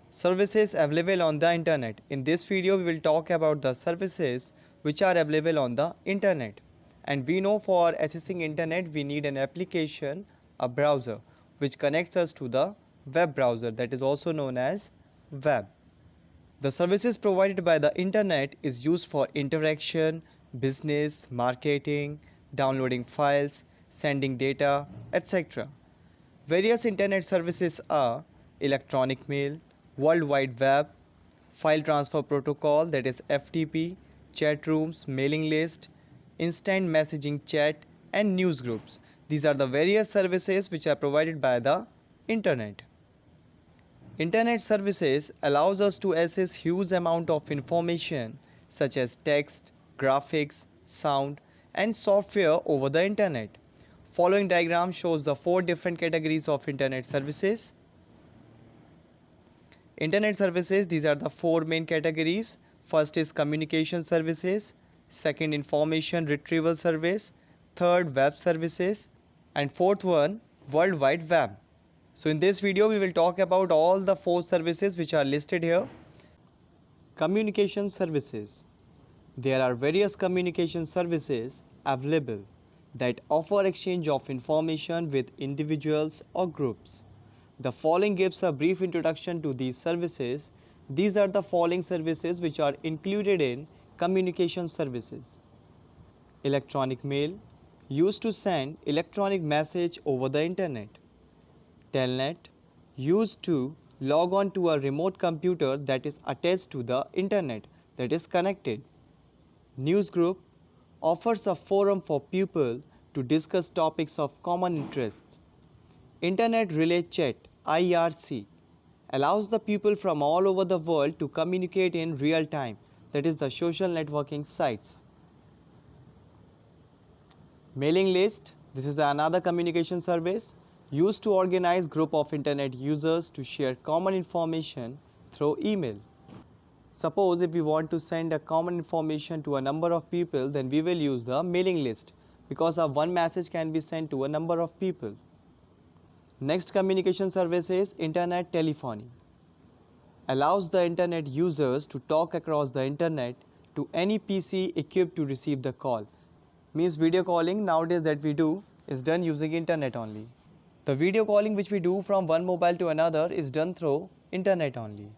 Services available on the internet. In this video we will talk about the services which are available on the internet. And we know for accessing internet we need an application, a browser, which connects us to the web browser, that is also known as web. The services provided by the internet is used for interaction, business, marketing, downloading files, sending data, etc. Various internet services are electronic mail, World Wide Web, file transfer protocol, that is FTP, chat rooms, mailing list, instant messaging chat, and news groups. These are the various services which are provided by the internet. Internet services allows us to access huge amount of information such as text, graphics, sound, and software over the internet. Following diagram shows the 4 different categories of internet services. Internet services, these are the 4 main categories. First is communication services, second information retrieval service, third web services, and fourth one World Wide Web. So in this video we will talk about all the 4 services which are listed here. Communication services. There are various communication services available that offer exchange of information with individuals or groups. The following gives a brief introduction to these services. These are the following services which are included in communication services. Electronic mail, used to send electronic message over the internet. Telnet, used to log on to a remote computer that is attached to the internet, that is connected. Newsgroup offers a forum for people to discuss topics of common interest. Internet Relay Chat (IRC) allows the people from all over the world to communicate in real time, that is the social networking sites. Mailing list, this is another communication service used to organize group of internet users to share common information through email. Suppose if we want to send a common information to a number of people, then we will use the mailing list because one message can be sent to a number of people. Next communication service is internet telephony. Allows the internet users to talk across the internet to any PC equipped to receive the call. Means video calling nowadays that we do is done using internet only. The video calling which we do from one mobile to another is done through internet only.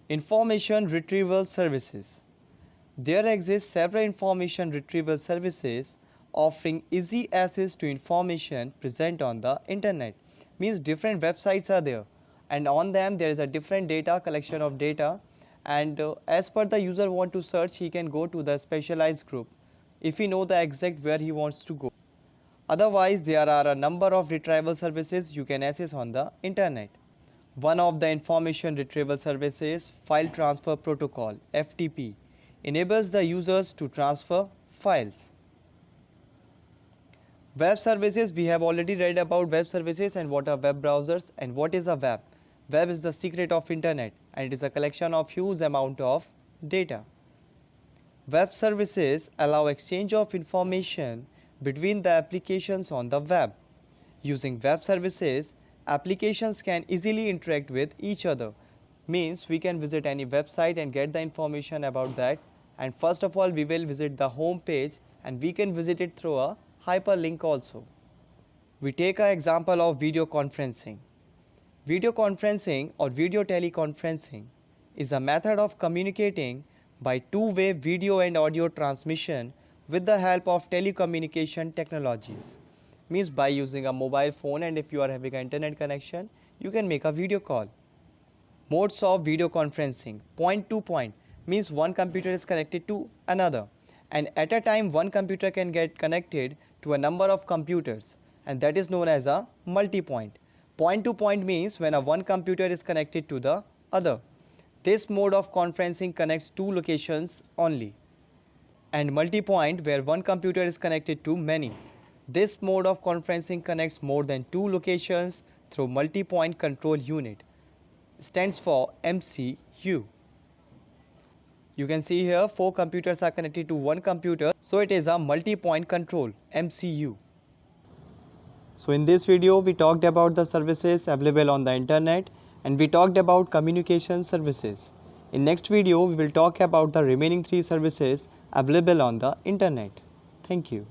Information retrieval services. There exist several information retrieval services offering easy access to information present on the internet. Means different websites are there and on them there is a different data, collection of data, and as per the user want to search, he can go to the specialized group if he know the exact where he wants to go. Otherwise there are a number of retrieval services you can access on the internet. One of the information retrieval services, file transfer protocol (FTP), enables the users to transfer files. Web services, we have already read about web services and what are web browsers and what is a web. Web is the secret of internet and it is a collection of huge amount of data. Web services allow exchange of information between the applications on the web. Using web services, applications can easily interact with each other. Means we can visit any website and get the information about that, and first of all we will visit the home page and we can visit it through a hyperlink also. We take an example of video conferencing. Video conferencing or video teleconferencing is a method of communicating by two-way video and audio transmission with the help of telecommunication technologies. Means by using a mobile phone, and if you are having an internet connection, you can make a video call. Modes of video conferencing. Point to point means one computer is connected to another, and at a time one computer can get connected to a number of computers, and that is known as a multi-point. Point to point means when one computer is connected to the other. This mode of conferencing connects two locations only. And multi-point, where one computer is connected to many. This mode of conferencing connects more than two locations through multi-point control unit. Stands for MCU. You can see here 4 computers are connected to one computer, so it is a multi-point control, MCU. So in this video we talked about the services available on the internet and we talked about communication services. In next video we will talk about the remaining 3 services available on the internet. Thank you.